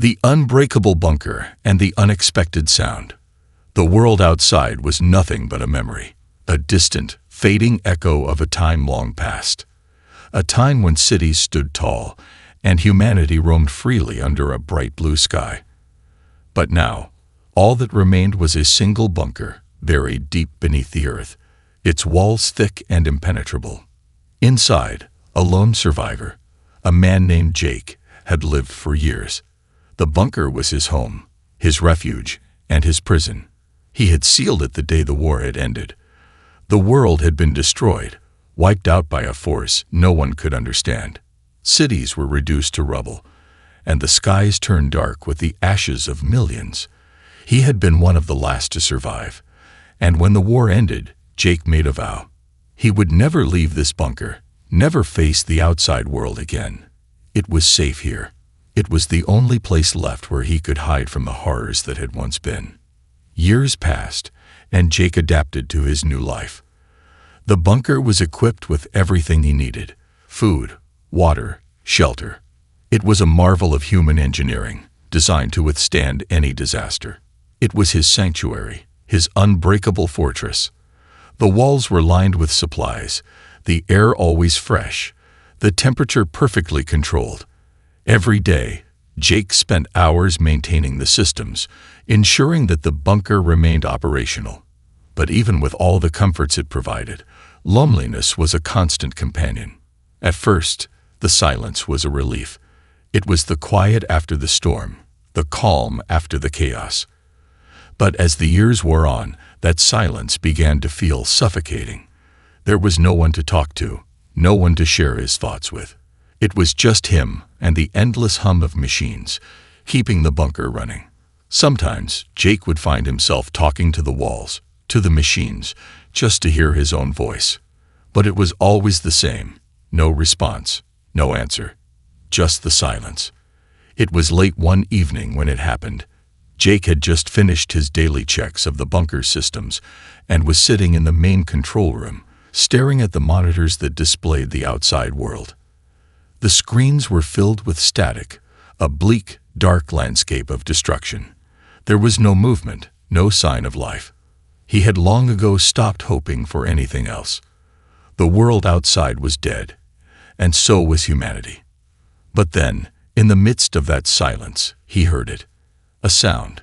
The unbreakable bunker and the unexpected sound. The world outside was nothing but a memory, a distant, fading echo of a time long past. A time when cities stood tall and humanity roamed freely under a bright blue sky. But now, all that remained was a single bunker, buried deep beneath the earth, its walls thick and impenetrable. Inside, a lone survivor, a man named Jake, had lived for years. The bunker was his home, his refuge, and his prison. He had sealed it the day the war had ended. The world had been destroyed, wiped out by a force no one could understand. Cities were reduced to rubble, and the skies turned dark with the ashes of millions. He had been one of the last to survive, and when the war ended, Jake made a vow. He would never leave this bunker, never face the outside world again. It was safe here. It was the only place left where he could hide from the horrors that had once been. Years passed, and Jake adapted to his new life. The bunker was equipped with everything he needed: food, water, shelter. It was a marvel of human engineering, designed to withstand any disaster. It was his sanctuary, his unbreakable fortress. The walls were lined with supplies, the air always fresh, the temperature perfectly controlled. Every day, Jake spent hours maintaining the systems, ensuring that the bunker remained operational. But even with all the comforts it provided, loneliness was a constant companion. At first, the silence was a relief. It was the quiet after the storm, the calm after the chaos. But as the years wore on, that silence began to feel suffocating. There was no one to talk to, no one to share his thoughts with. It was just him and the endless hum of machines, keeping the bunker running. Sometimes Jake would find himself talking to the walls, to the machines, just to hear his own voice. But it was always the same: no response, no answer, just the silence. It was late one evening when it happened. Jake had just finished his daily checks of the bunker systems and was sitting in the main control room, staring at the monitors that displayed the outside world. The screens were filled with static, a bleak, dark landscape of destruction. There was no movement, no sign of life. He had long ago stopped hoping for anything else. The world outside was dead, and so was humanity. But then, in the midst of that silence, he heard it. A sound.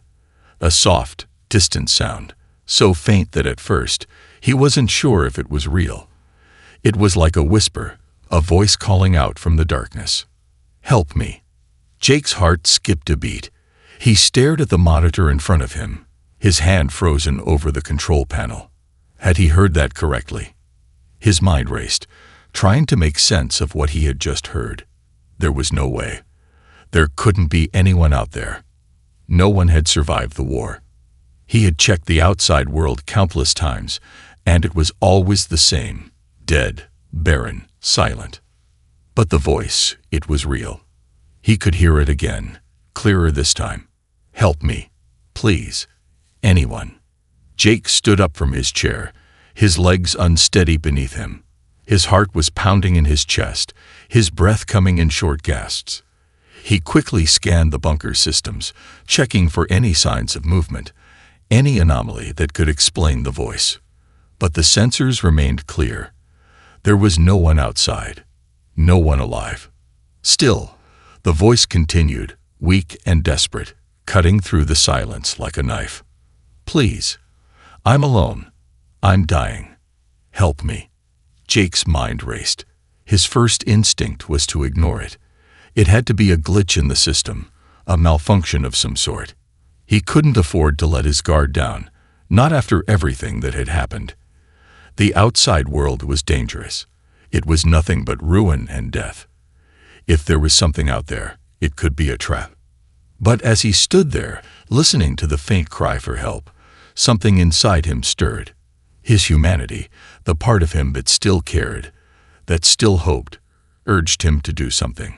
A soft, distant sound, so faint that at first, he wasn't sure if it was real. It was like a whisper, a voice calling out from the darkness. "Help me." Jake's heart skipped a beat. He stared at the monitor in front of him, his hand frozen over the control panel. Had he heard that correctly? His mind raced, trying to make sense of what he had just heard. There was no way. There couldn't be anyone out there. No one had survived the war. He had checked the outside world countless times, and it was always the same: dead, barren, silent. But the voice, it was real. He could hear it again, clearer this time. "Help me, please. Anyone." Jake stood up from his chair, his legs unsteady beneath him. His heart was pounding in his chest, his breath coming in short gasps. He quickly scanned the bunker systems, checking for any signs of movement, any anomaly that could explain the voice. But the sensors remained clear. There was no one outside, no one alive. Still, the voice continued, weak and desperate, cutting through the silence like a knife. "Please. I'm alone. I'm dying. Help me." Jake's mind raced. His first instinct was to ignore it. It had to be a glitch in the system, a malfunction of some sort. He couldn't afford to let his guard down, not after everything that had happened. The outside world was dangerous. It was nothing but ruin and death. If there was something out there, it could be a trap. But as he stood there, listening to the faint cry for help, something inside him stirred. His humanity, the part of him that still cared, that still hoped, urged him to do something.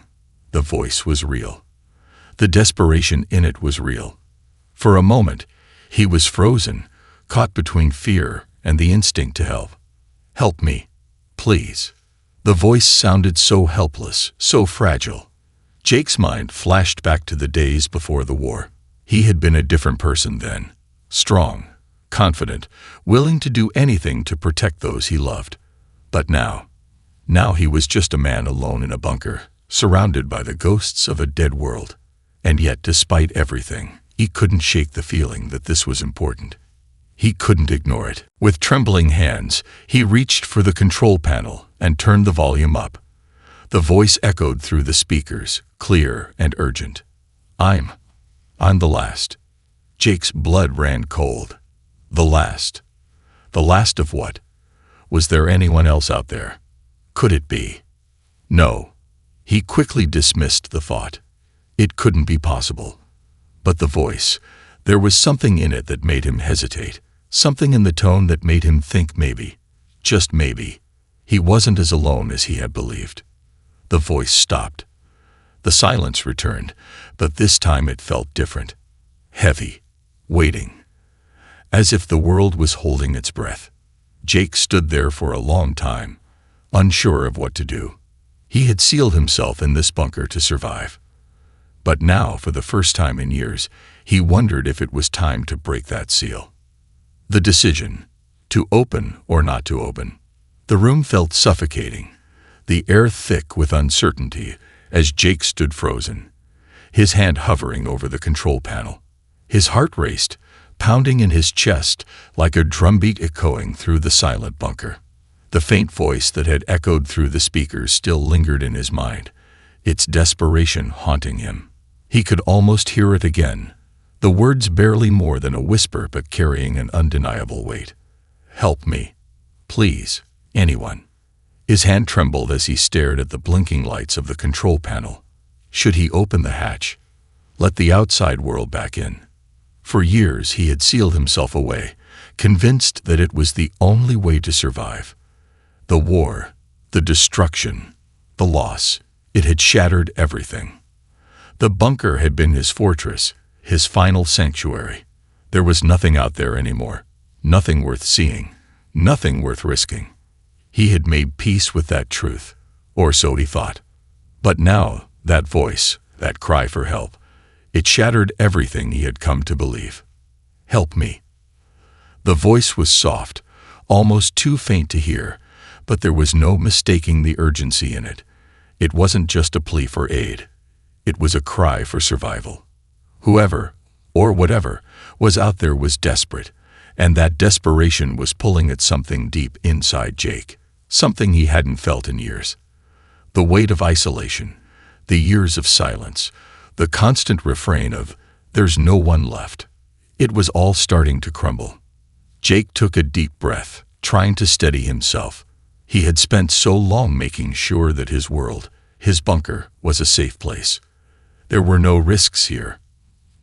The voice was real. The desperation in it was real. For a moment, he was frozen, caught between fear and the instinct to help. "Help me, please." The voice sounded so helpless, so fragile. Jake's mind flashed back to the days before the war. He had been a different person then. Strong, confident, willing to do anything to protect those he loved. But now he was just a man alone in a bunker, surrounded by the ghosts of a dead world. And yet, despite everything, he couldn't shake the feeling that this was important. He couldn't ignore it. With trembling hands, he reached for the control panel and turned the volume up. The voice echoed through the speakers, clear and urgent. I'm the last." Jake's blood ran cold. The last. The last of what? Was there anyone else out there? Could it be? No. He quickly dismissed the thought. It couldn't be possible. But the voice, there was something in it that made him hesitate, something in the tone that made him think maybe, just maybe, he wasn't as alone as he had believed. The voice stopped. The silence returned, but this time it felt different. Heavy, waiting, as if the world was holding its breath. Jake stood there for a long time, unsure of what to do. He had sealed himself in this bunker to survive. But now, for the first time in years, he wondered if it was time to break that seal. The decision, to open or not to open. The room felt suffocating, the air thick with uncertainty as Jake stood frozen, his hand hovering over the control panel. His heart raced, pounding in his chest like a drumbeat echoing through the silent bunker. The faint voice that had echoed through the speakers still lingered in his mind, its desperation haunting him. He could almost hear it again, the words barely more than a whisper but carrying an undeniable weight. "Help me. Please, anyone." His hand trembled as he stared at the blinking lights of the control panel. Should he open the hatch? Let the outside world back in? For years he had sealed himself away, convinced that it was the only way to survive. The war, the destruction, the loss, it had shattered everything. The bunker had been his fortress, his final sanctuary. There was nothing out there anymore, nothing worth seeing, nothing worth risking. He had made peace with that truth, or so he thought. But now, that voice, that cry for help, it shattered everything he had come to believe. "Help me." The voice was soft, almost too faint to hear, but there was no mistaking the urgency in it. It wasn't just a plea for aid. It was a cry for survival. Whoever, or whatever, was out there was desperate, and that desperation was pulling at something deep inside Jake, something he hadn't felt in years. The weight of isolation, the years of silence, the constant refrain of, "There's no one left." It was all starting to crumble. Jake took a deep breath, trying to steady himself. He had spent so long making sure that his world, his bunker, was a safe place. There were no risks here,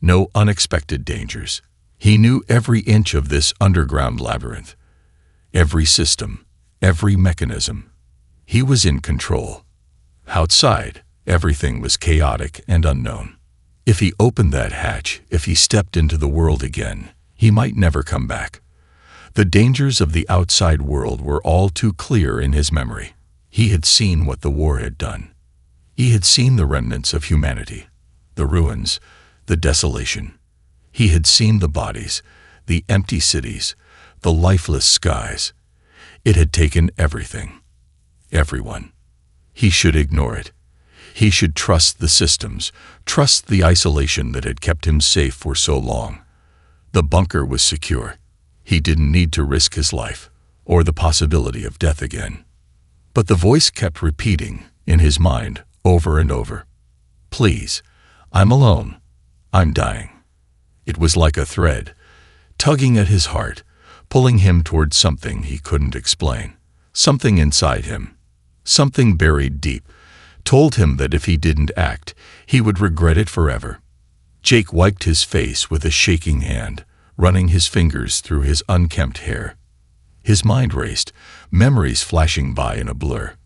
no unexpected dangers. He knew every inch of this underground labyrinth, every system, every mechanism. He was in control. Outside, everything was chaotic and unknown. If he opened that hatch, if he stepped into the world again, he might never come back. The dangers of the outside world were all too clear in his memory. He had seen what the war had done. He had seen the remnants of humanity, the ruins, the desolation. He had seen the bodies, the empty cities, the lifeless skies. It had taken everything, everyone. He should ignore it. He should trust the systems, trust the isolation that had kept him safe for so long. The bunker was secure. He didn't need to risk his life, or the possibility of death again. But the voice kept repeating, in his mind, over and over, "Please, I'm alone. I'm dying." It was like a thread, tugging at his heart, pulling him toward something he couldn't explain. Something inside him, something buried deep, told him that if he didn't act, he would regret it forever. Jake wiped his face with a shaking hand, running his fingers through his unkempt hair. His mind raced, memories flashing by in a blur.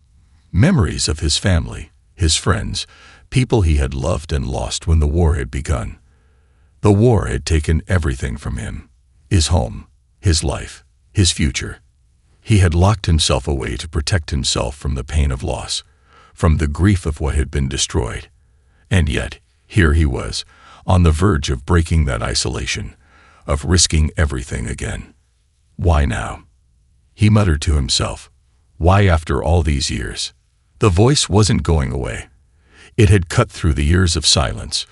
Memories of his family, his friends, people he had loved and lost when the war had begun. The war had taken everything from him, his home, his life, his future. He had locked himself away to protect himself from the pain of loss, from the grief of what had been destroyed. And yet, here he was, on the verge of breaking that isolation, of risking everything again. Why now? He muttered to himself. Why after all these years? The voice wasn't going away. It had cut through the years of silence,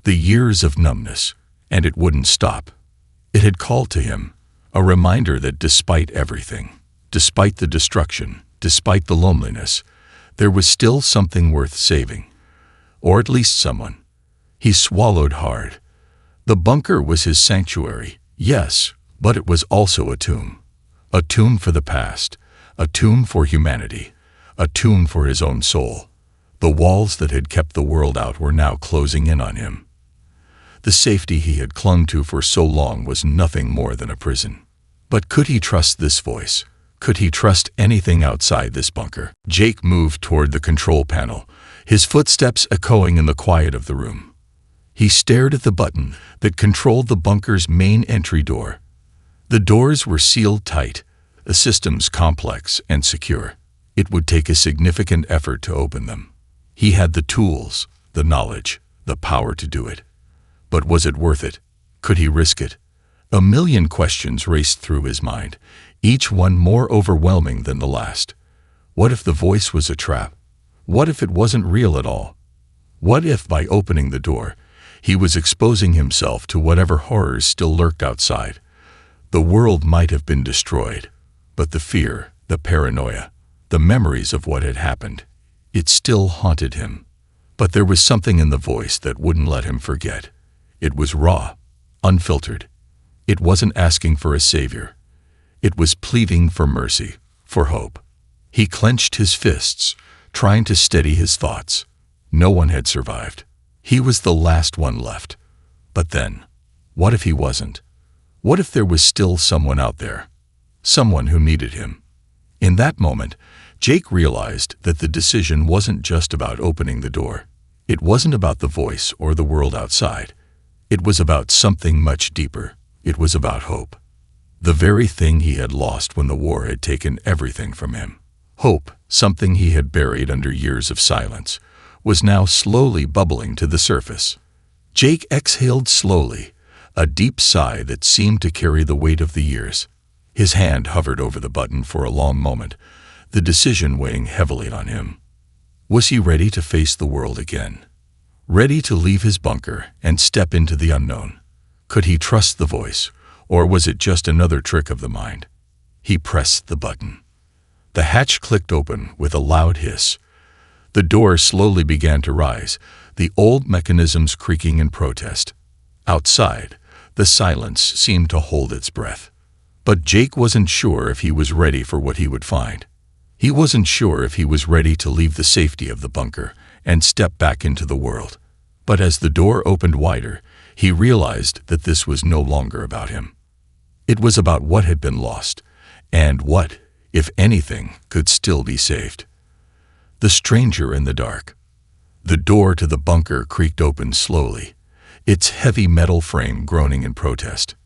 the years of numbness, and it wouldn't stop. It had called to him, a reminder that despite everything, despite the destruction, despite the loneliness, there was still something worth saving. Or at least someone. He swallowed hard. The bunker was his sanctuary, yes, but it was also a tomb. A tomb for the past, a tomb for humanity, a tomb for his own soul. The walls that had kept the world out were now closing in on him. The safety he had clung to for so long was nothing more than a prison. But could he trust this voice? Could he trust anything outside this bunker? Jake moved toward the control panel, his footsteps echoing in the quiet of the room. He stared at the button that controlled the bunker's main entry door. The doors were sealed tight, the systems complex and secure. It would take a significant effort to open them. He had the tools, the knowledge, the power to do it. But was it worth it? Could he risk it? A million questions raced through his mind, each one more overwhelming than the last. What if the voice was a trap? What if it wasn't real at all? What if, by opening the door, he was exposing himself to whatever horrors still lurked outside? The world might have been destroyed, but the fear, the paranoia, the memories of what had happened, it still haunted him. But there was something in the voice that wouldn't let him forget. It was raw, unfiltered. It wasn't asking for a savior. It was pleading for mercy, for hope. He clenched his fists, trying to steady his thoughts. No one had survived. He was the last one left. But then, what if he wasn't? What if there was still someone out there? Someone who needed him? In that moment, Jake realized that the decision wasn't just about opening the door. It wasn't about the voice or the world outside. It was about something much deeper. It was about hope. The very thing he had lost when the war had taken everything from him. Hope, something he had buried under years of silence, was now slowly bubbling to the surface. Jake exhaled slowly, a deep sigh that seemed to carry the weight of the years. His hand hovered over the button for a long moment, the decision weighing heavily on him. Was he ready to face the world again? Ready to leave his bunker and step into the unknown? Could he trust the voice, or was it just another trick of the mind? He pressed the button. The hatch clicked open with a loud hiss. The door slowly began to rise, the old mechanisms creaking in protest. Outside, the silence seemed to hold its breath. But Jake wasn't sure if he was ready for what he would find. He wasn't sure if he was ready to leave the safety of the bunker and step back into the world. But as the door opened wider, he realized that this was no longer about him. It was about what had been lost, and what, if anything, could still be saved. The stranger in the dark. The door to the bunker creaked open slowly, its heavy metal frame groaning in protest.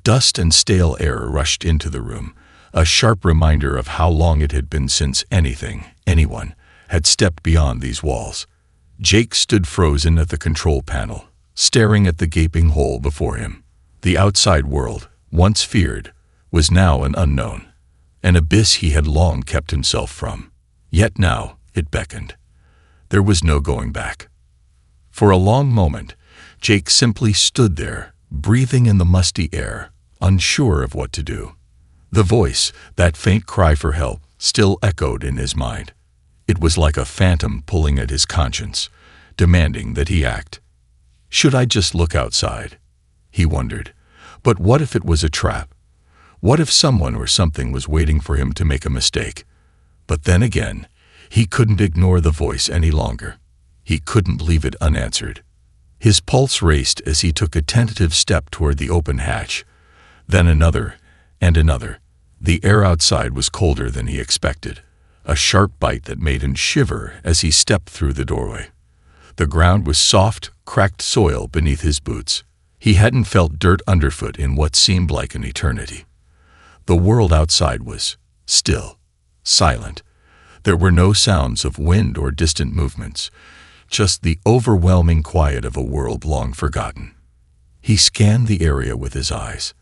Dust and stale air rushed into the room, a sharp reminder of how long it had been since anyone, had stepped beyond these walls. Jake stood frozen at the control panel, staring at the gaping hole before him. The outside world, once feared, was now an unknown, an abyss he had long kept himself from. Yet now it beckoned. There was no going back. For a long moment, Jake simply stood there, breathing in the musty air, unsure of what to do. The voice, that faint cry for help, still echoed in his mind. It was like a phantom pulling at his conscience, demanding that he act. Should I just look outside? He wondered. But what if it was a trap? What if someone or something was waiting for him to make a mistake? But then again, he couldn't ignore the voice any longer. He couldn't leave it unanswered. His pulse raced as he took a tentative step toward the open hatch. Then another, and another. The air outside was colder than he expected, a sharp bite that made him shiver as he stepped through the doorway. The ground was soft, cracked soil beneath his boots. He hadn't felt dirt underfoot in what seemed like an eternity. The world outside was still, silent. There were no sounds of wind or distant movements, just the overwhelming quiet of a world long forgotten. He scanned the area with his eyes.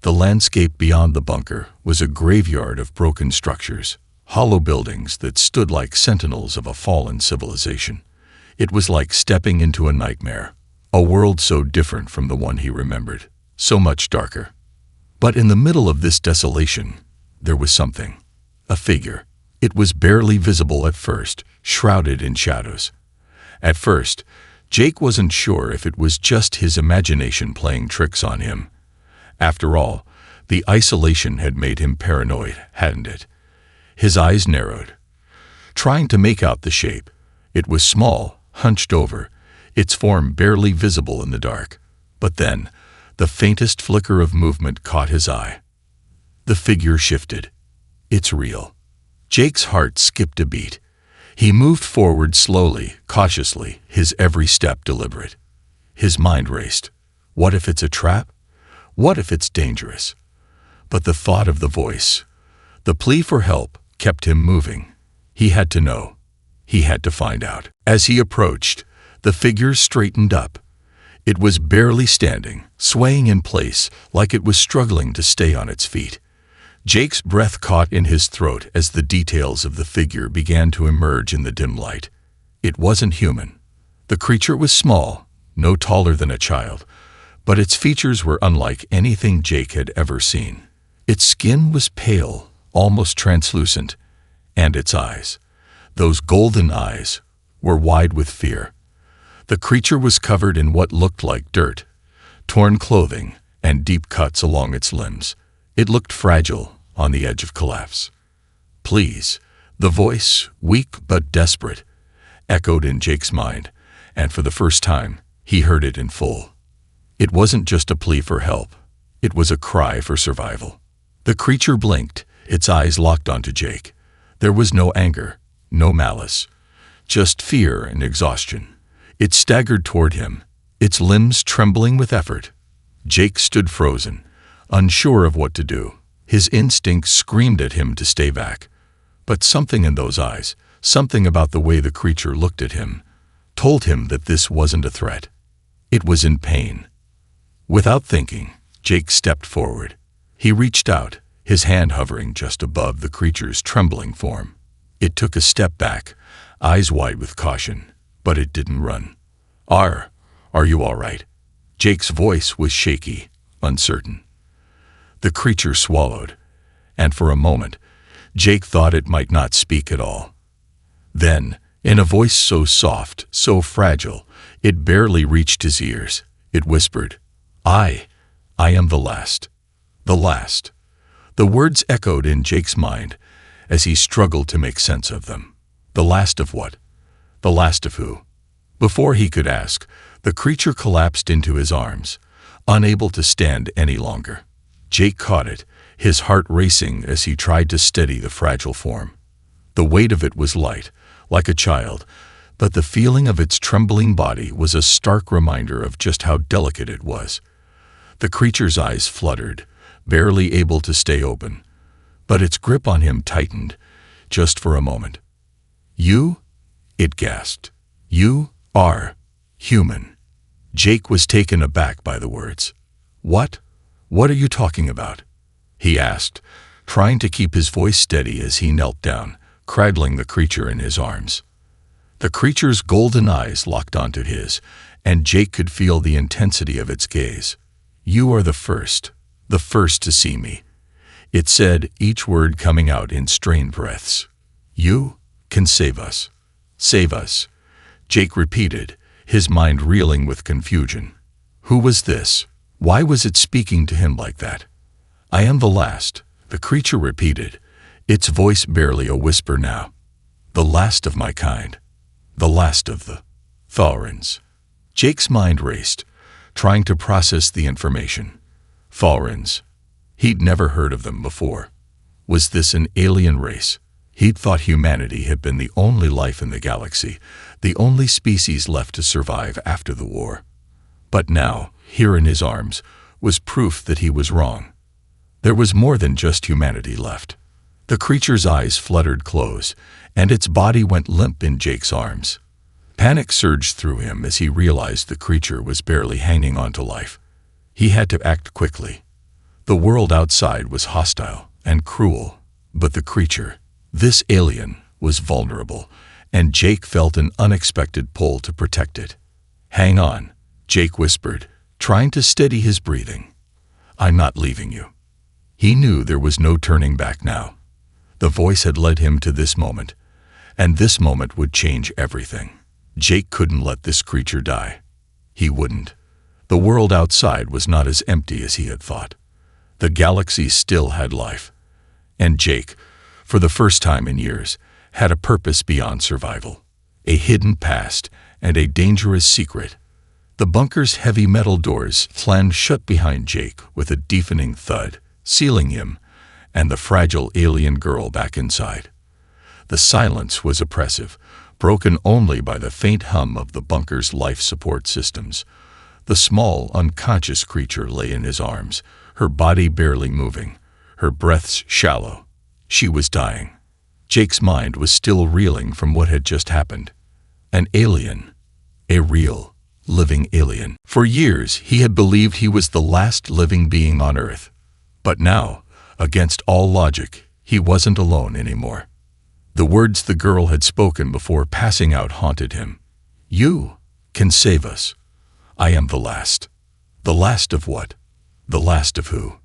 The landscape beyond the bunker was a graveyard of broken structures, hollow buildings that stood like sentinels of a fallen civilization. It was like stepping into a nightmare, a world so different from the one he remembered, so much darker. But in the middle of this desolation, there was something. A figure. It was barely visible at first, shrouded in shadows. At first, Jake wasn't sure if it was just his imagination playing tricks on him. After all, the isolation had made him paranoid, hadn't it? His eyes narrowed, trying to make out the shape. It was small, hunched over, its form barely visible in the dark. But then, the faintest flicker of movement caught his eye. The figure shifted. It's real. Jake's heart skipped a beat. He moved forward slowly, cautiously, his every step deliberate. His mind raced. What if it's a trap? What if it's dangerous? But the thought of the voice, the plea for help, kept him moving. He had to know. He had to find out. As he approached, the figure straightened up. It was barely standing, swaying in place like it was struggling to stay on its feet. Jake's breath caught in his throat as the details of the figure began to emerge in the dim light. It wasn't human. The creature was small, no taller than a child, but its features were unlike anything Jake had ever seen. Its skin was pale, almost translucent, and its eyes, those golden eyes, were wide with fear. The creature was covered in what looked like dirt, torn clothing, and deep cuts along its limbs. It looked fragile, on the edge of collapse. Please, the voice, weak but desperate, echoed in Jake's mind, and for the first time, he heard it in full. It wasn't just a plea for help. It was a cry for survival. The creature blinked, its eyes locked onto Jake. There was no anger, no malice, just fear and exhaustion. It staggered toward him, its limbs trembling with effort. Jake stood frozen, unsure of what to do. His instincts screamed at him to stay back. But something in those eyes, something about the way the creature looked at him, told him that this wasn't a threat. It was in pain. Without thinking, Jake stepped forward. He reached out, his hand hovering just above the creature's trembling form. It took a step back, eyes wide with caution, but it didn't run. Are you all right? Jake's voice was shaky, uncertain. The creature swallowed, and for a moment, Jake thought it might not speak at all. Then, in a voice so soft, so fragile, it barely reached his ears, it whispered, I am the last. The last. The words echoed in Jake's mind as he struggled to make sense of them. The last of what? The last of who? Before he could ask, the creature collapsed into his arms, unable to stand any longer. Jake caught it, his heart racing as he tried to steady the fragile form. The weight of it was light, like a child, but the feeling of its trembling body was a stark reminder of just how delicate it was. The creature's eyes fluttered, barely able to stay open, but its grip on him tightened, just for a moment. You? It gasped. You are human. Jake was taken aback by the words. What? What are you talking about? He asked, trying to keep his voice steady as he knelt down, cradling the creature in his arms. The creature's golden eyes locked onto his, and Jake could feel the intensity of its gaze. You are the first to see me. It said, each word coming out in strained breaths. You can save us. Save us. Jake repeated, his mind reeling with confusion. Who was this? Why was it speaking to him like that? I am the last, the creature repeated, its voice barely a whisper now. The last of my kind. The last of the Thaurans. Jake's mind raced, trying to process the information. Thaurans. He'd never heard of them before. Was this an alien race? He'd thought humanity had been the only life in the galaxy, the only species left to survive after the war. But now, here in his arms, was proof that he was wrong. There was more than just humanity left. The creature's eyes fluttered close, and its body went limp in Jake's arms. Panic surged through him as he realized the creature was barely hanging on to life. He had to act quickly. The world outside was hostile and cruel, but the creature, this alien, was vulnerable, and Jake felt an unexpected pull to protect it. "Hang on," Jake whispered, trying to steady his breathing. "I'm not leaving you." He knew there was no turning back now. The voice had led him to this moment, and this moment would change everything. Jake couldn't let this creature die. He wouldn't. The world outside was not as empty as he had thought. The galaxy still had life. And Jake, for the first time in years, had a purpose beyond survival, a hidden past and a dangerous secret. The bunker's heavy metal doors slammed shut behind Jake with a deafening thud, sealing him and the fragile alien girl back inside. The silence was oppressive, broken only by the faint hum of the bunker's life support systems. The small, unconscious creature lay in his arms, her body barely moving, her breaths shallow. She was dying. Jake's mind was still reeling from what had just happened. An alien. A real, living alien. For years, he had believed he was the last living being on Earth. But now, against all logic, he wasn't alone anymore. The words the girl had spoken before passing out haunted him. "You can save us. I am the last." The last of what? The last of who?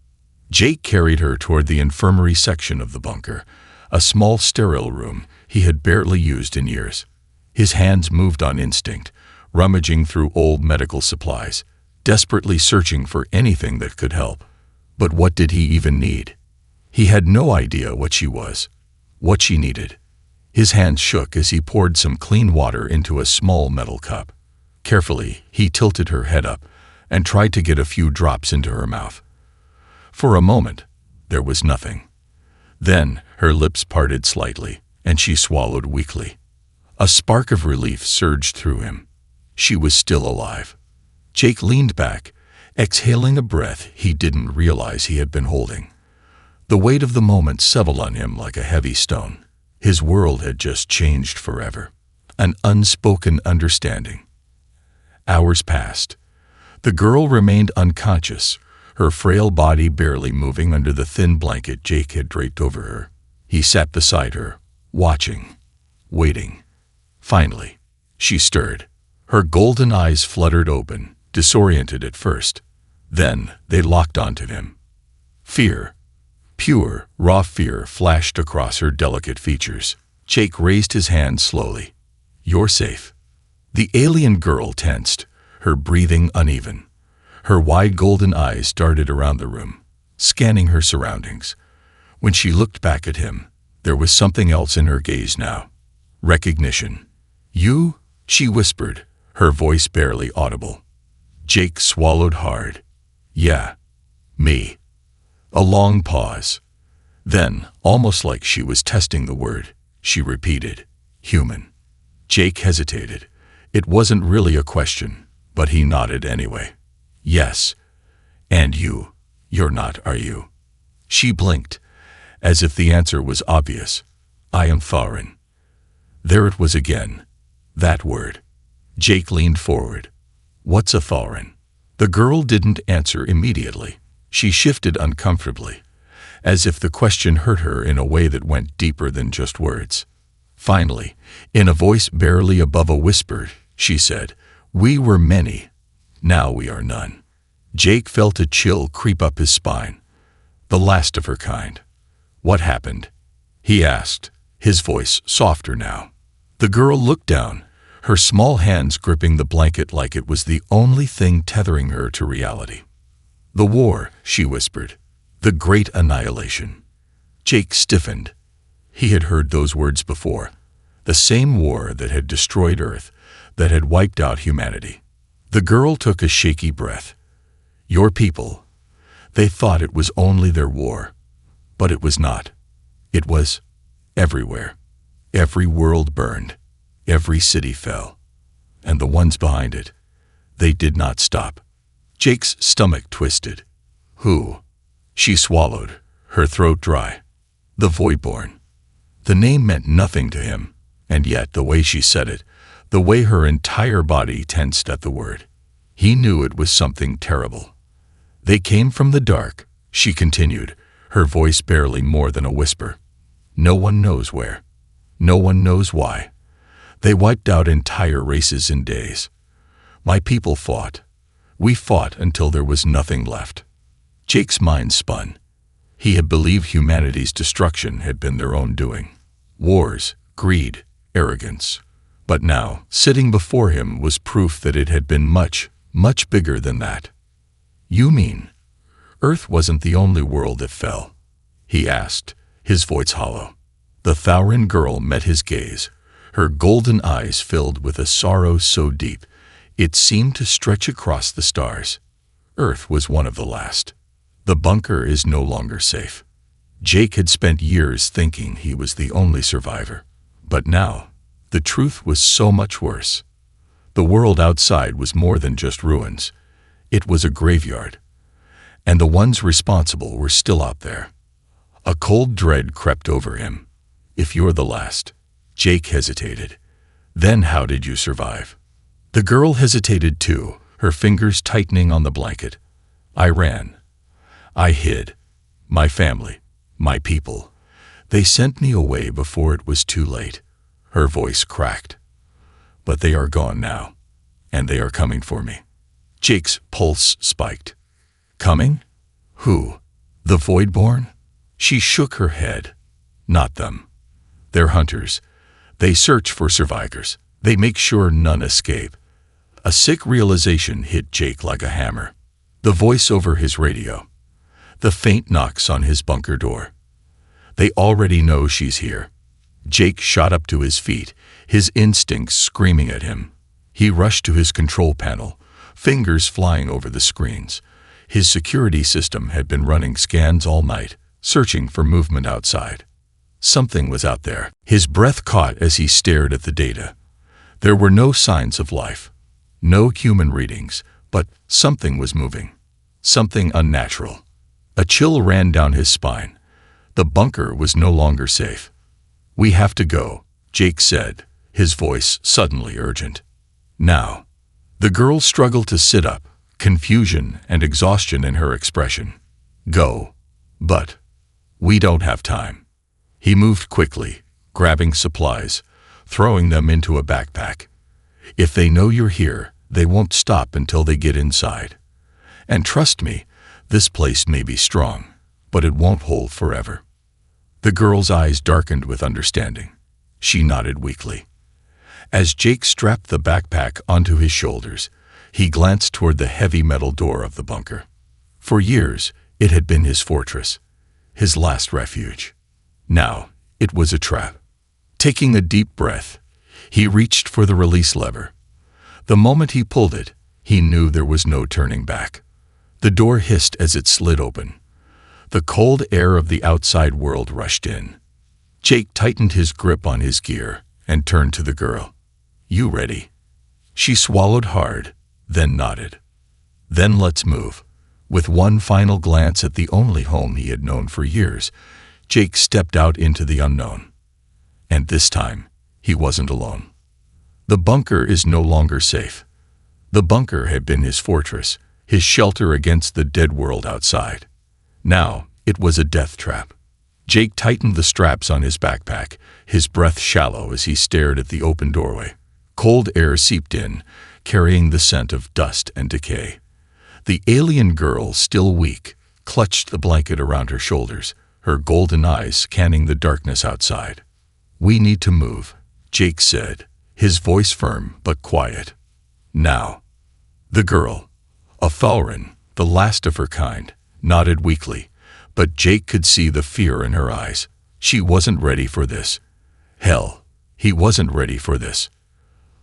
Jake carried her toward the infirmary section of the bunker, a small sterile room he had barely used in years. His hands moved on instinct, rummaging through old medical supplies, desperately searching for anything that could help. But what did he even need? He had no idea what she was, what she needed. His hands shook as he poured some clean water into a small metal cup. Carefully, he tilted her head up and tried to get a few drops into her mouth. For a moment, there was nothing. Then her lips parted slightly, and she swallowed weakly. A spark of relief surged through him. She was still alive. Jake leaned back, exhaling a breath he didn't realize he had been holding. The weight of the moment settled on him like a heavy stone. His world had just changed forever. An unspoken understanding. Hours passed. The girl remained unconscious, her frail body barely moving under the thin blanket Jake had draped over her. He sat beside her, watching, waiting. Finally, she stirred. Her golden eyes fluttered open, disoriented at first. Then they locked onto him. Fear. Pure, raw fear flashed across her delicate features. Jake raised his hand slowly. "You're safe." The alien girl tensed, her breathing uneven. Her wide golden eyes darted around the room, scanning her surroundings. When she looked back at him, there was something else in her gaze now. Recognition. "You?" she whispered, her voice barely audible. Jake swallowed hard. "Yeah, me." A long pause. Then, almost like she was testing the word, she repeated, "Human." Jake hesitated. It wasn't really a question, but he nodded anyway. "Yes. And you're not, are you?" She blinked, as if the answer was obvious. "I am foreign." There it was again. That word. Jake leaned forward. "What's a foreign?" The girl didn't answer immediately. She shifted uncomfortably, as if the question hurt her in a way that went deeper than just words. Finally, in a voice barely above a whisper, she said, "We were many. Now we are none." Jake felt a chill creep up his spine. The last of her kind. "What happened?" he asked, his voice softer now. The girl looked down, her small hands gripping the blanket like it was the only thing tethering her to reality. "The war," she whispered. "The great annihilation." Jake stiffened. He had heard those words before. The same war that had destroyed Earth, that had wiped out humanity. The girl took a shaky breath. "Your people, they thought it was only their war. But it was not. It was everywhere. Every world burned. Every city fell. And the ones behind it, they did not stop." Jake's stomach twisted. "Who?" She swallowed, her throat dry. "The Voidborn." The name meant nothing to him, and yet the way she said it, the way her entire body tensed at the word. He knew it was something terrible. They came from the dark, she continued, her voice barely more than a whisper. No one knows where. No one knows why. They wiped out entire races in days. My people fought. We fought until there was nothing left. Jake's mind spun. He had believed humanity's destruction had been their own doing. Wars, greed, arrogance. But now, sitting before him was proof that it had been much, much bigger than that. You mean Earth wasn't the only world that fell? He asked, his voice hollow. The Thaurin girl met his gaze, her golden eyes filled with a sorrow so deep it seemed to stretch across the stars. Earth was one of the last. The bunker is no longer safe. Jake had spent years thinking he was the only survivor. But now, the truth was so much worse. The world outside was more than just ruins. It was a graveyard. And the ones responsible were still out there. A cold dread crept over him. If you're the last. Jake hesitated. Then how did you survive? The girl hesitated too, her fingers tightening on the blanket. I ran. I hid. My family. My people. They sent me away before it was too late. Her voice cracked. But they are gone now. And they are coming for me. Jake's pulse spiked. Coming? Who? The Voidborn? She shook her head. Not them. They're hunters. They search for survivors. They make sure none escape. A sick realization hit Jake like a hammer. The voice over his radio. The faint knocks on his bunker door. They already know she's here. Jake shot up to his feet, his instincts screaming at him. He rushed to his control panel, fingers flying over the screens. His security system had been running scans all night, searching for movement outside. Something was out there. His breath caught as he stared at the data. There were no signs of life. No human readings, but something was moving. Something unnatural. A chill ran down his spine. The bunker was no longer safe. We have to go, Jake said, his voice suddenly urgent. Now. The girl struggled to sit up, confusion and exhaustion in her expression. Go. But we don't have time. He moved quickly, grabbing supplies, throwing them into a backpack. If they know you're here, they won't stop until they get inside. And trust me, this place may be strong, but it won't hold forever. The girl's eyes darkened with understanding. She nodded weakly. As Jake strapped the backpack onto his shoulders, he glanced toward the heavy metal door of the bunker. For years, it had been his fortress, his last refuge. Now, it was a trap. Taking a deep breath, he reached for the release lever. The moment he pulled it, he knew there was no turning back. The door hissed as it slid open. The cold air of the outside world rushed in. Jake tightened his grip on his gear and turned to the girl. You ready? She swallowed hard, then nodded. Then let's move. With one final glance at the only home he had known for years, Jake stepped out into the unknown. And this time, he wasn't alone. The bunker is no longer safe. The bunker had been his fortress, his shelter against the dead world outside. Now, it was a death trap. Jake tightened the straps on his backpack, his breath shallow as he stared at the open doorway. Cold air seeped in, carrying the scent of dust and decay. The alien girl, still weak, clutched the blanket around her shoulders, her golden eyes scanning the darkness outside. We need to move, Jake said, his voice firm but quiet. Now. The girl, a Thaurin, the last of her kind, nodded weakly, but Jake could see the fear in her eyes. She wasn't ready for this. Hell, he wasn't ready for this.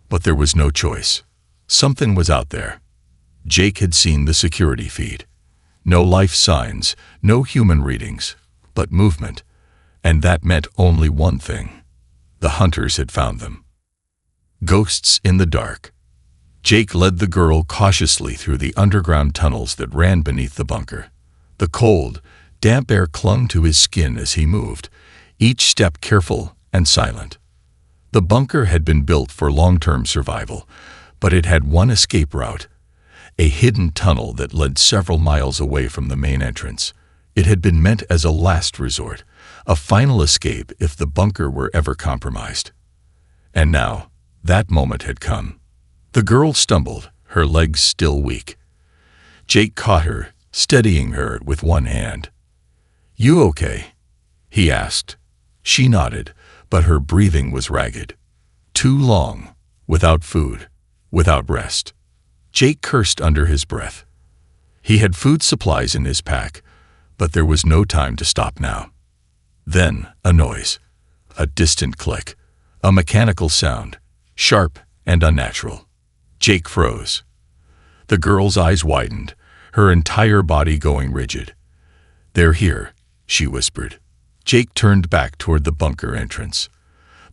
But there was no choice. Something was out there. Jake had seen the security feed. No life signs, no human readings, but movement. And that meant only one thing. The hunters had found them. Ghosts in the dark. Jake led the girl cautiously through the underground tunnels that ran beneath the bunker. The cold, damp air clung to his skin as he moved, each step careful and silent. The bunker had been built for long-term survival, but it had one escape route, a hidden tunnel that led several miles away from the main entrance. It had been meant as a last resort, a final escape if the bunker were ever compromised. And now, that moment had come. The girl stumbled, her legs still weak. Jake caught her, steadying her with one hand. "You okay?" he asked. She nodded, but her breathing was ragged. Too long, without food, without rest. Jake cursed under his breath. He had food supplies in his pack, but there was no time to stop now. Then, a noise. A distant click. A mechanical sound, sharp and unnatural. Jake froze. The girl's eyes widened, her entire body going rigid. "They're here," she whispered. Jake turned back toward the bunker entrance.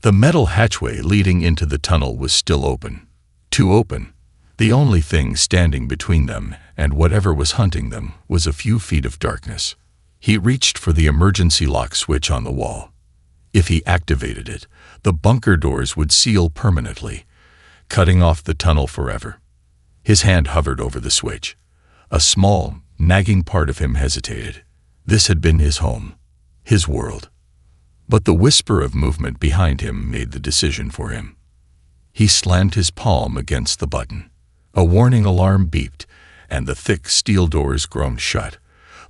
The metal hatchway leading into the tunnel was still open. Too open. The only thing standing between them and whatever was hunting them was a few feet of darkness. He reached for the emergency lock switch on the wall. If he activated it, the bunker doors would seal permanently, cutting off the tunnel forever. His hand hovered over the switch. A small, nagging part of him hesitated. This had been his home, his world. But the whisper of movement behind him made the decision for him. He slammed his palm against the button. A warning alarm beeped, and the thick steel doors groaned shut,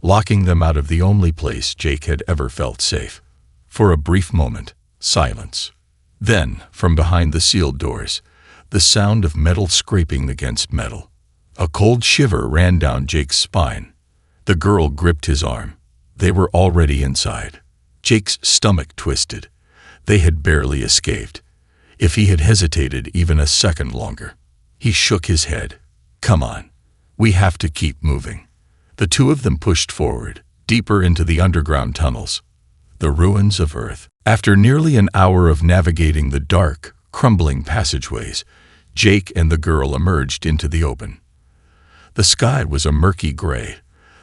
locking them out of the only place Jake had ever felt safe. For a brief moment, silence. Then, from behind the sealed doors, the sound of metal scraping against metal. A cold shiver ran down Jake's spine. The girl gripped his arm. They were already inside. Jake's stomach twisted. They had barely escaped. If he had hesitated even a second longer. He shook his head. "Come on. We have to keep moving." The two of them pushed forward, deeper into the underground tunnels. The ruins of Earth. After nearly an hour of navigating the dark, crumbling passageways, Jake and the girl emerged into the open. The sky was a murky gray,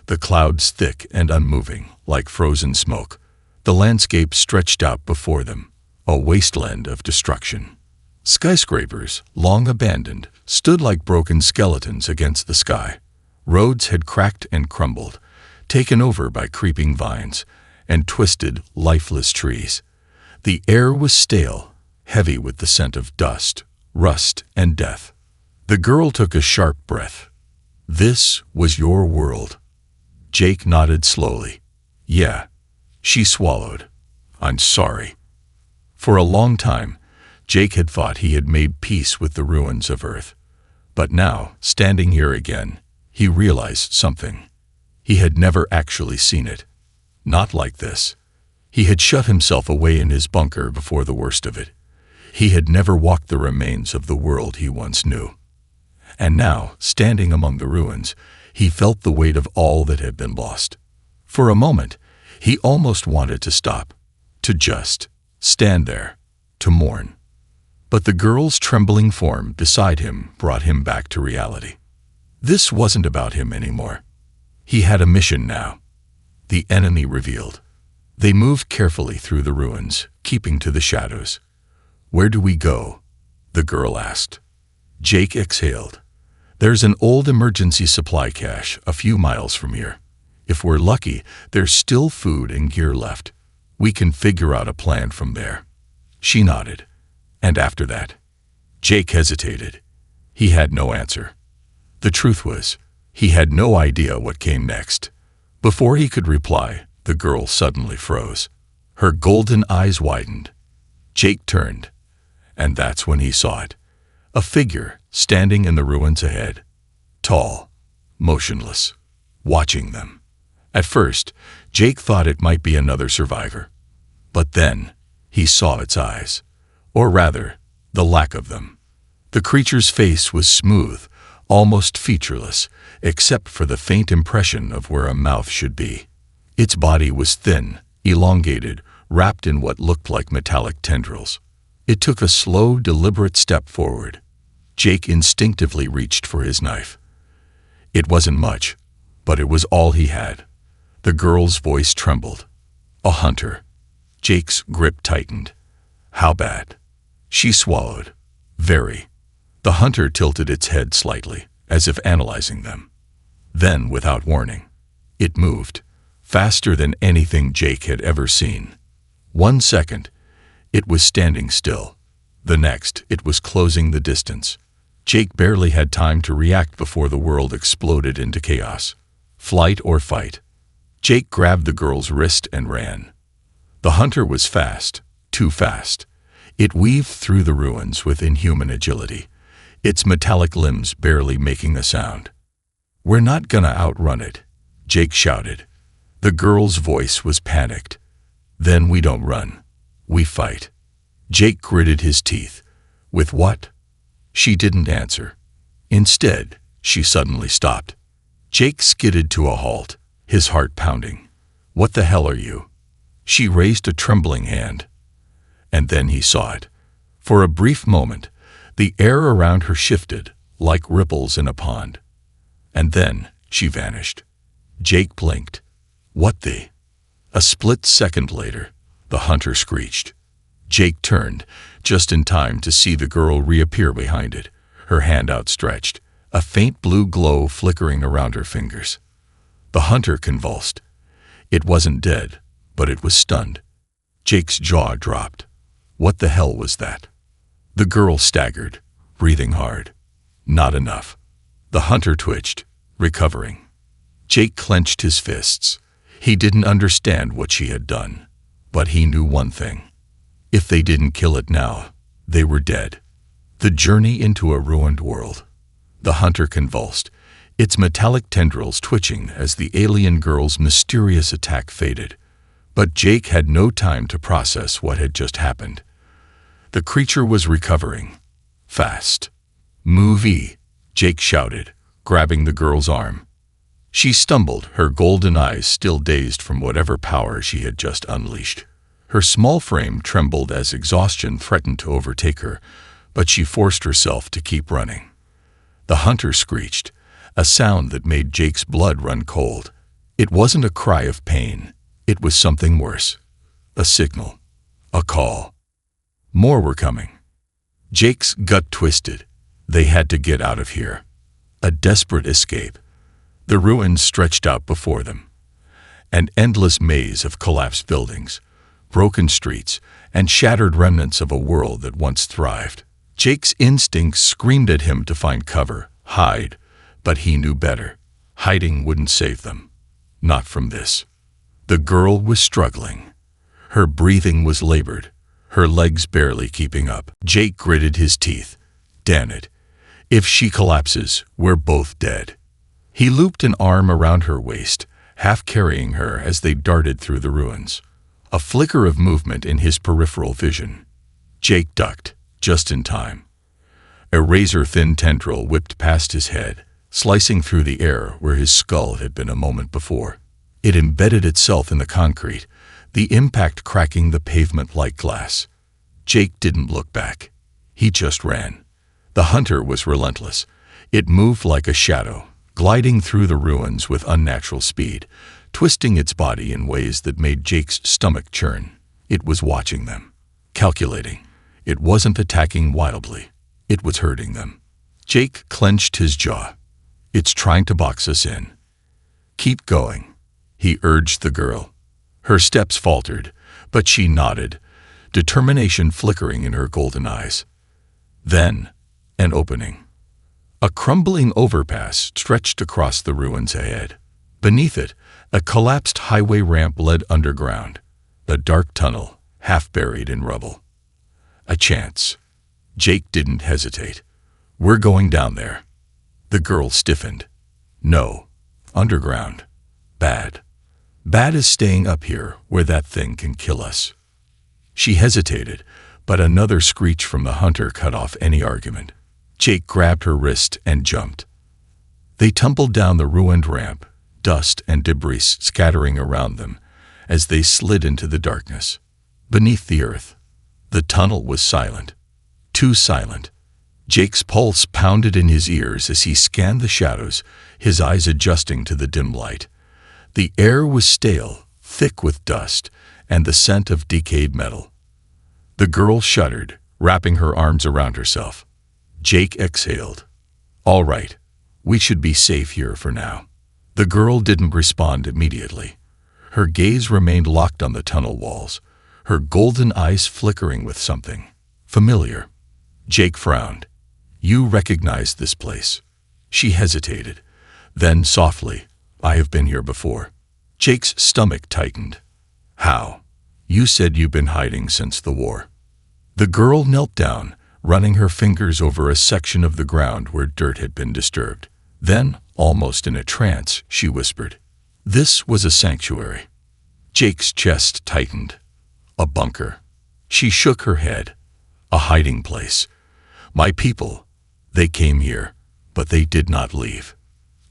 the clouds thick and unmoving, like frozen smoke. The landscape stretched out before them, a wasteland of destruction. Skyscrapers, long abandoned, stood like broken skeletons against the sky. Roads had cracked and crumbled, taken over by creeping vines and twisted, lifeless trees. The air was stale, heavy with the scent of dust, rust, and death. The girl took a sharp breath. "This was your world." Jake nodded slowly. "Yeah." She swallowed. "I'm sorry." For a long time, Jake had thought he had made peace with the ruins of Earth. But now, standing here again, he realized something. He had never actually seen it. Not like this. He had shut himself away in his bunker before the worst of it. He had never walked the remains of the world he once knew. And now, standing among the ruins, he felt the weight of all that had been lost. For a moment, he almost wanted to stop, to just stand there, to mourn. But the girl's trembling form beside him brought him back to reality. This wasn't about him anymore. He had a mission now. The enemy revealed. They moved carefully through the ruins, keeping to the shadows. "Where do we go?" the girl asked. Jake exhaled. "There's an old emergency supply cache a few miles from here. If we're lucky, there's still food and gear left. We can figure out a plan from there." She nodded. "And after that?" Jake hesitated. He had no answer. The truth was, he had no idea what came next. Before he could reply, the girl suddenly froze. Her golden eyes widened. Jake turned, and that's when he saw it. A figure standing in the ruins ahead. Tall, motionless, watching them. At first, Jake thought it might be another survivor. But then, he saw its eyes. Or rather, the lack of them. The creature's face was smooth, almost featureless, except for the faint impression of where a mouth should be. Its body was thin, elongated, wrapped in what looked like metallic tendrils. It took a slow, deliberate step forward. Jake instinctively reached for his knife. It wasn't much, but it was all he had. The girl's voice trembled. "A hunter." Jake's grip tightened. "How bad?" She swallowed. Very. The hunter tilted its head slightly, as if analyzing them. Then, without warning, it moved, faster than anything Jake had ever seen. 1 second, it was standing still. The next, it was closing the distance. Jake barely had time to react before the world exploded into chaos. Flight or fight. Jake grabbed the girl's wrist and ran. The hunter was fast, too fast. It weaved through the ruins with inhuman agility, its metallic limbs barely making a sound. "We're not gonna outrun it," Jake shouted. The girl's voice was panicked. "Then we don't run. We fight." Jake gritted his teeth. "With what?" She didn't answer. Instead, she suddenly stopped. Jake skidded to a halt, his heart pounding. "What the hell are you?" She raised a trembling hand. And then he saw it. For a brief moment, the air around her shifted, like ripples in a pond. And then she vanished. Jake blinked. "What the?" A split second later, the hunter screeched. Jake turned, just in time to see the girl reappear behind it, her hand outstretched, a faint blue glow flickering around her fingers. The hunter convulsed. It wasn't dead, but it was stunned. Jake's jaw dropped. What the hell was that? The girl staggered, breathing hard. Not enough. The hunter twitched, recovering. Jake clenched his fists. He didn't understand what she had done, but he knew one thing. If they didn't kill it now, they were dead. The journey into a ruined world. The hunter convulsed, its metallic tendrils twitching as the alien girl's mysterious attack faded. But Jake had no time to process what had just happened. The creature was recovering. Fast. "Move-y," Jake shouted, grabbing the girl's arm. She stumbled, her golden eyes still dazed from whatever power she had just unleashed. Her small frame trembled as exhaustion threatened to overtake her, but she forced herself to keep running. The hunter screeched, a sound that made Jake's blood run cold. It wasn't a cry of pain. It was something worse. A signal. A call. More were coming. Jake's gut twisted. They had to get out of here. A desperate escape. The ruins stretched out before them. An endless maze of collapsed buildings, broken streets, and shattered remnants of a world that once thrived. Jake's instincts screamed at him to find cover, hide, but he knew better. Hiding wouldn't save them. Not from this. The girl was struggling. Her breathing was labored, her legs barely keeping up. Jake gritted his teeth. Damn it. If she collapses, we're both dead. He looped an arm around her waist, half carrying her as they darted through the ruins. A flicker of movement in his peripheral vision. Jake ducked, just in time. A razor-thin tendril whipped past his head, slicing through the air where his skull had been a moment before. It embedded itself in the concrete, the impact cracking the pavement like glass. Jake didn't look back. He just ran. The hunter was relentless. It moved like a shadow, gliding through the ruins with unnatural speed, twisting its body in ways that made Jake's stomach churn. It was watching them, calculating. It wasn't attacking wildly. It was hurting them. Jake clenched his jaw. It's trying to box us in. Keep going, he urged the girl. Her steps faltered, but she nodded, determination flickering in her golden eyes. Then, an opening. A crumbling overpass stretched across the ruins ahead. Beneath it, a collapsed highway ramp led underground, a dark tunnel, half buried in rubble. A chance. Jake didn't hesitate. We're going down there. The girl stiffened. No. Underground. Bad. Bad as staying up here where that thing can kill us. She hesitated, but another screech from the hunter cut off any argument. Jake grabbed her wrist and jumped. They tumbled down the ruined ramp, dust and debris scattering around them as they slid into the darkness. Beneath the earth, the tunnel was silent. Too silent. Jake's pulse pounded in his ears as he scanned the shadows, his eyes adjusting to the dim light. The air was stale, thick with dust, and the scent of decayed metal. The girl shuddered, wrapping her arms around herself. Jake exhaled. "All right, we should be safe here for now." The girl didn't respond immediately. Her gaze remained locked on the tunnel walls, her golden eyes flickering with something familiar. Jake frowned. "You recognize this place?" She hesitated. Then softly, "I have been here before." Jake's stomach tightened. "How? You said you've been hiding since the war." The girl knelt down, running her fingers over a section of the ground where dirt had been disturbed. Then, almost in a trance, she whispered, "This was a sanctuary." Jake's chest tightened. "A bunker." She shook her head. "A hiding place. My people, they came here, but they did not leave."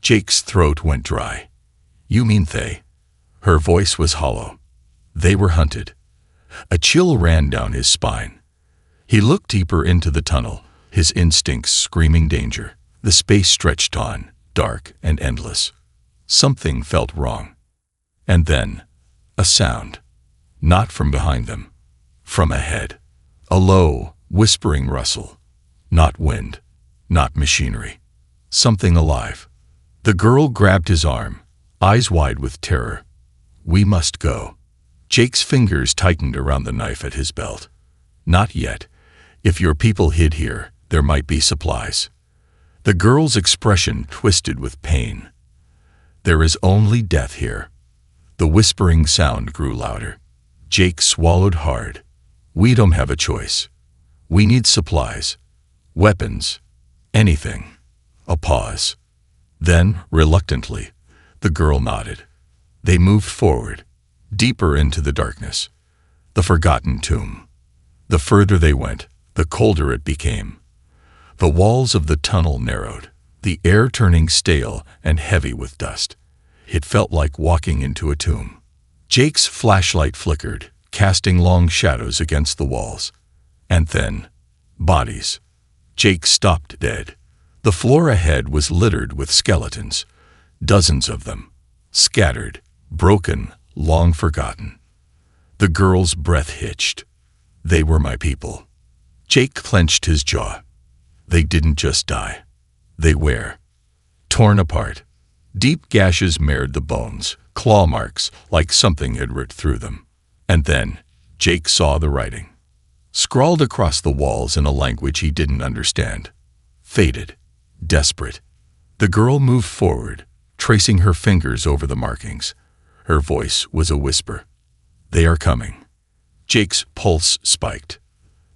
Jake's throat went dry. "You mean they?" Her voice was hollow. "They were hunted." A chill ran down his spine. He looked deeper into the tunnel, his instincts screaming danger. The space stretched on, dark and endless. Something felt wrong. And then, a sound. Not from behind them. From ahead. A low, whispering rustle. Not wind. Not machinery. Something alive. The girl grabbed his arm, eyes wide with terror. "We must go." Jake's fingers tightened around the knife at his belt. "Not yet. If your people hid here, there might be supplies." The girl's expression twisted with pain. "There is only death here." The whispering sound grew louder. Jake swallowed hard. "We don't have a choice. We need supplies. Weapons. Anything." A pause. Then, reluctantly, the girl nodded. They moved forward, deeper into the darkness. The forgotten tomb. The further they went, the colder it became. The walls of the tunnel narrowed, the air turning stale and heavy with dust. It felt like walking into a tomb. Jake's flashlight flickered, casting long shadows against the walls. And then, bodies. Jake stopped dead. The floor ahead was littered with skeletons, dozens of them, scattered, broken, long forgotten. The girl's breath hitched. They were my people. Jake clenched his jaw. They didn't just die. They were torn apart. Deep gashes marred the bones, claw marks like something had ripped through them. And then Jake saw the writing, scrawled across the walls in a language he didn't understand. Faded, desperate. The girl moved forward, tracing her fingers over the markings. Her voice was a whisper. "They are coming." Jake's pulse spiked.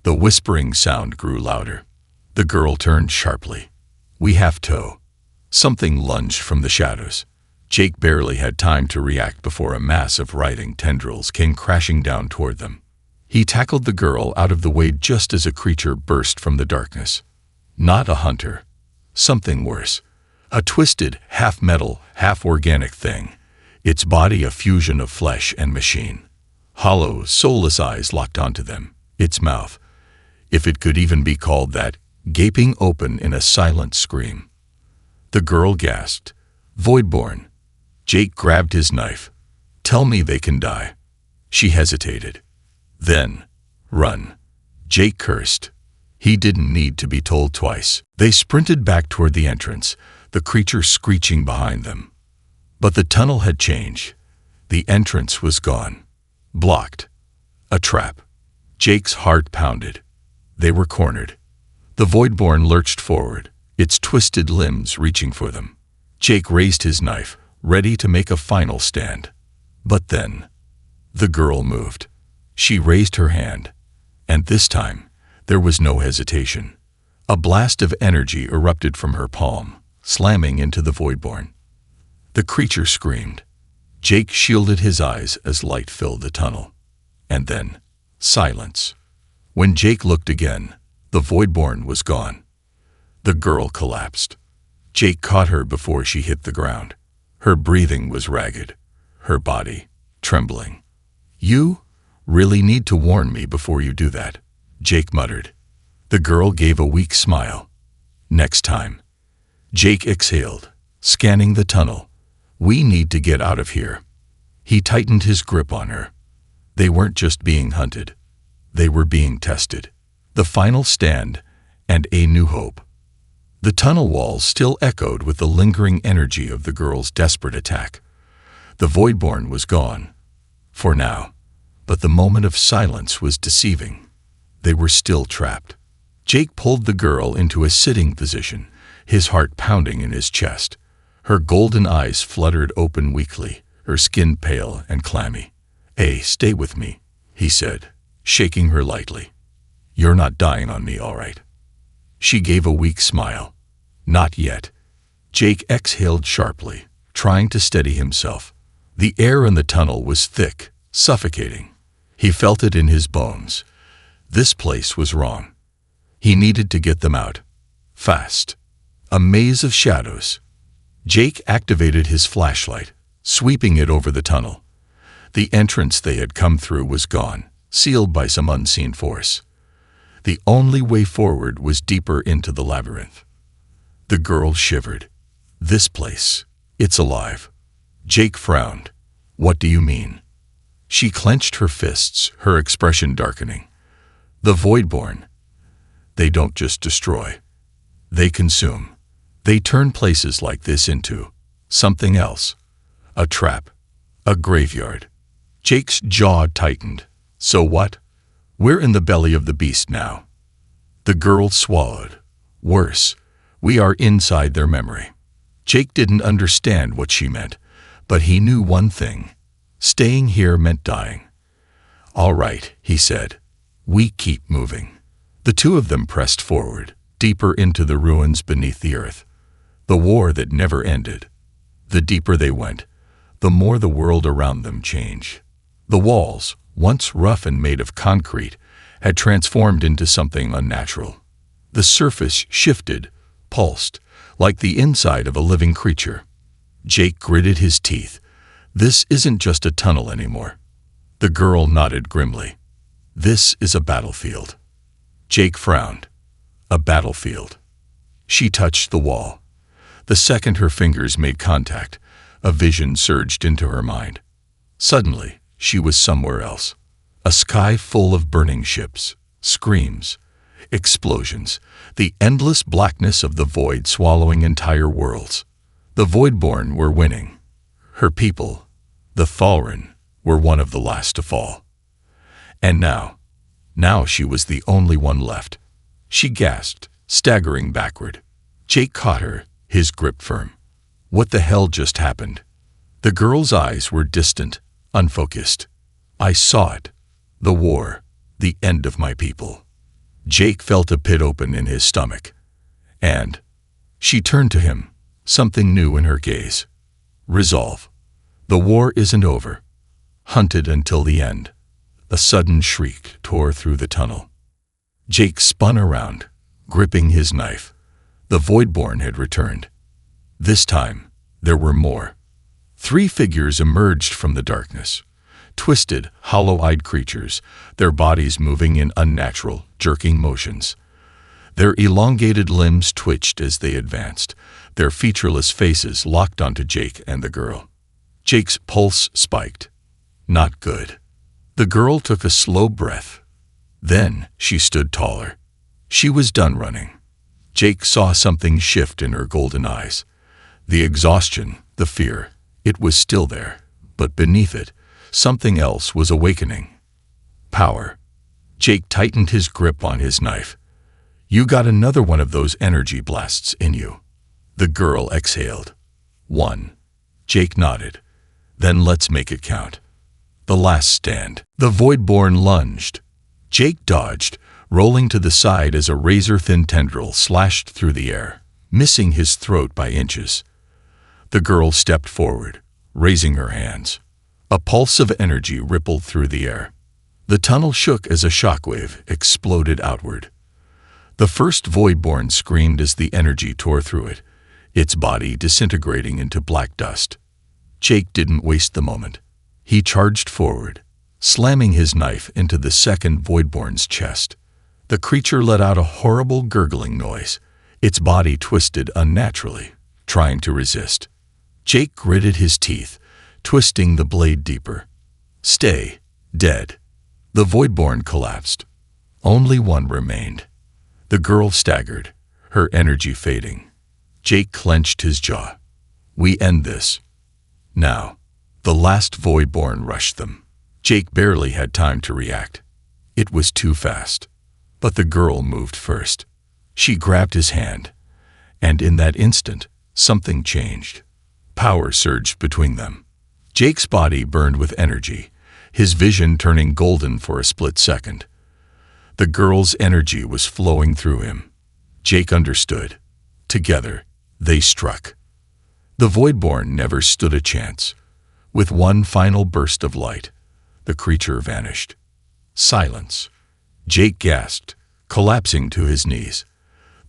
The whispering sound grew louder. The girl turned sharply. "We have to." Something lunged from the shadows. Jake barely had time to react before a mass of writhing tendrils came crashing down toward them. He tackled the girl out of the way just as a creature burst from the darkness. Not a hunter. Something worse. A twisted, half-metal, half-organic thing. Its body a fusion of flesh and machine. Hollow, soulless eyes locked onto them. Its mouth, if it could even be called that, gaping open in a silent scream. The girl gasped. "Voidborn." Jake grabbed his knife. "Tell me they can die." She hesitated. Then, "Run." Jake cursed. He didn't need to be told twice. They sprinted back toward the entrance, the creature screeching behind them. But the tunnel had changed. The entrance was gone. Blocked. A trap. Jake's heart pounded. They were cornered. The Voidborn lurched forward, its twisted limbs reaching for them. Jake raised his knife, ready to make a final stand. But then, the girl moved. She raised her hand, and this time, there was no hesitation. A blast of energy erupted from her palm, slamming into the Voidborn. The creature screamed. Jake shielded his eyes as light filled the tunnel. And then, silence. When Jake looked again, the Voidborn was gone. The girl collapsed. Jake caught her before she hit the ground. Her breathing was ragged, her body trembling. "You really need to warn me before you do that," Jake muttered. The girl gave a weak smile. "Next time." Jake exhaled, scanning the tunnel. "We need to get out of here." He tightened his grip on her. They weren't just being hunted. They were being tested. the final stand, and a new hope. The tunnel walls still echoed with the lingering energy of the girl's desperate attack. The Voidborn was gone, for now, but the moment of silence was deceiving. They were still trapped. Jake pulled the girl into a sitting position, his heart pounding in his chest. Her golden eyes fluttered open weakly, her skin pale and clammy. "Hey, stay with me," he said, shaking her lightly. "You're not dying on me, all right?" She gave a weak smile. "Not yet." Jake exhaled sharply, trying to steady himself. The air in the tunnel was thick, suffocating. He felt it in his bones. This place was wrong. He needed to get them out. Fast. A maze of shadows. Jake activated his flashlight, sweeping it over the tunnel. The entrance they had come through was gone, sealed by some unseen force. The only way forward was deeper into the labyrinth. The girl shivered. "This place, it's alive." Jake frowned. "What do you mean?" She clenched her fists, her expression darkening. "The Voidborn. They don't just destroy. They consume. They turn places like this into something else. A trap. A graveyard." Jake's jaw tightened. "So what? We're in the belly of the beast now." The girl swallowed. "Worse, we are inside their memory." Jake didn't understand what she meant, but he knew one thing. Staying here meant dying. "All right," he said. "We keep moving." The two of them pressed forward, deeper into the ruins beneath the earth. The war that never ended. The deeper they went, the more the world around them changed. The walls, once rough and made of concrete, had transformed into something unnatural. The surface shifted, pulsed, like the inside of a living creature. Jake gritted his teeth. "This isn't just a tunnel anymore." The girl nodded grimly. "This is a battlefield." Jake frowned. "A battlefield." She touched the wall. The second her fingers made contact, a vision surged into her mind. Suddenly, she was somewhere else. A sky full of burning ships, screams, explosions, the endless blackness of the void swallowing entire worlds. The Voidborn were winning. Her people, the Thalren, were one of the last to fall. And now she was the only one left. She gasped, staggering backward. Jake caught her, his grip firm. What the hell just happened? The girl's eyes were distant, unfocused. "I saw it. The war. The end of my people." Jake felt a pit open in his stomach. And she turned to him, something new in her gaze. "Resolve. The war isn't over. Hunted until the end." A sudden shriek tore through the tunnel. Jake spun around, gripping his knife. The Voidborn had returned. This time, there were more. 3 figures emerged from the darkness. Twisted, hollow-eyed creatures, their bodies moving in unnatural, jerking motions. Their elongated limbs twitched as they advanced, their featureless faces locked onto Jake and the girl. Jake's pulse spiked. Not good. The girl took a slow breath. Then she stood taller. She was done running. Jake saw something shift in her golden eyes. The exhaustion, the fear, it was still there, but beneath it, something else was awakening. Power. Jake tightened his grip on his knife. "You got another one of those energy blasts in you." The girl exhaled. "1." Jake nodded. "Then let's make it count." The last stand. The Voidborn lunged. Jake dodged, rolling to the side as a razor-thin tendril slashed through the air, missing his throat by inches. The girl stepped forward, raising her hands. A pulse of energy rippled through the air. The tunnel shook as a shockwave exploded outward. The first Voidborn screamed as the energy tore through it, its body disintegrating into black dust. Jake didn't waste the moment. He charged forward, slamming his knife into the second Voidborn's chest. The creature let out a horrible gurgling noise, its body twisted unnaturally, trying to resist. Jake gritted his teeth, twisting the blade deeper. "Stay, dead." The Voidborn collapsed. Only one remained. The girl staggered, her energy fading. Jake clenched his jaw. We end this. Now. The last Voidborn rushed them. Jake barely had time to react. It was too fast. But the girl moved first. She grabbed his hand, and in that instant, something changed. Power surged between them. Jake's body burned with energy, his vision turning golden for a split second. The girl's energy was flowing through him. Jake understood. Together, they struck. The Voidborn never stood a chance. With one final burst of light, the creature vanished. Silence. Jake gasped, collapsing to his knees.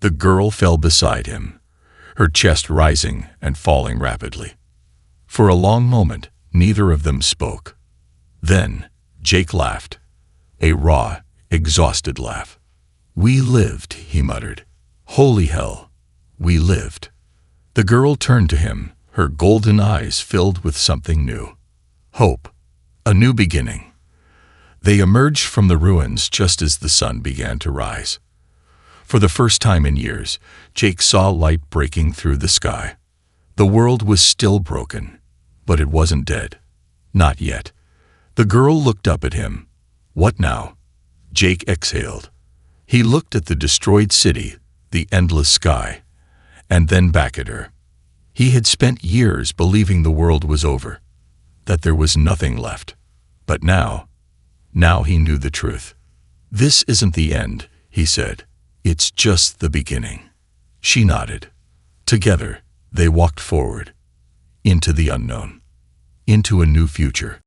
The girl fell beside him, her chest rising and falling rapidly. For a long moment, neither of them spoke. Then, Jake laughed. A raw, exhausted laugh. We lived, he muttered. Holy hell, we lived. The girl turned to him, her golden eyes filled with something new. Hope. A new beginning. They emerged from the ruins just as the sun began to rise. For the first time in years, Jake saw light breaking through the sky. The world was still broken, but it wasn't dead. Not yet. The girl looked up at him. What now? Jake exhaled. He looked at the destroyed city, the endless sky, and then back at her. He had spent years believing the world was over, that there was nothing left. But now he knew the truth. This isn't the end, he said. It's just the beginning. She nodded. Together, they walked forward, into the unknown, into a new future.